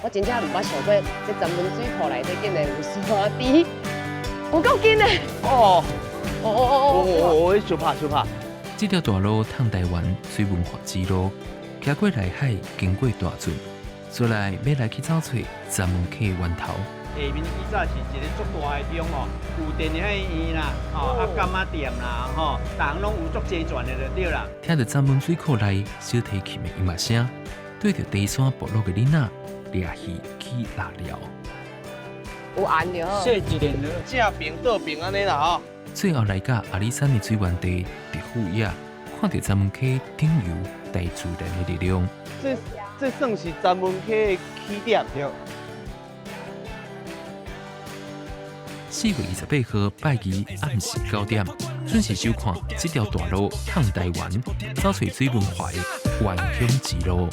我真正毋捌想过，这闸门水库内底竟然有山猪，有够紧的！小怕。这条大路通台湾水文化之路，行过内海，经过大圳，出来要来去找找闸门溪源头。下面以早是一个足大的中哦，有电影院啦，干妈店啦，逐项拢有足齐全的就对啦。听到闸门水库内小提琴的音乐声，对着低山部落的囡仔掠戏去拉聊。有按就好。说一点正平倒平安尼啦吼。最后来到阿里山的水源地伫富野，看到闸门溪顶游大自然的力量。这算是闸门溪的起点对。4月28号拜二暗时9點，准时收看这条大路通台湾，找找水文化的原乡之路。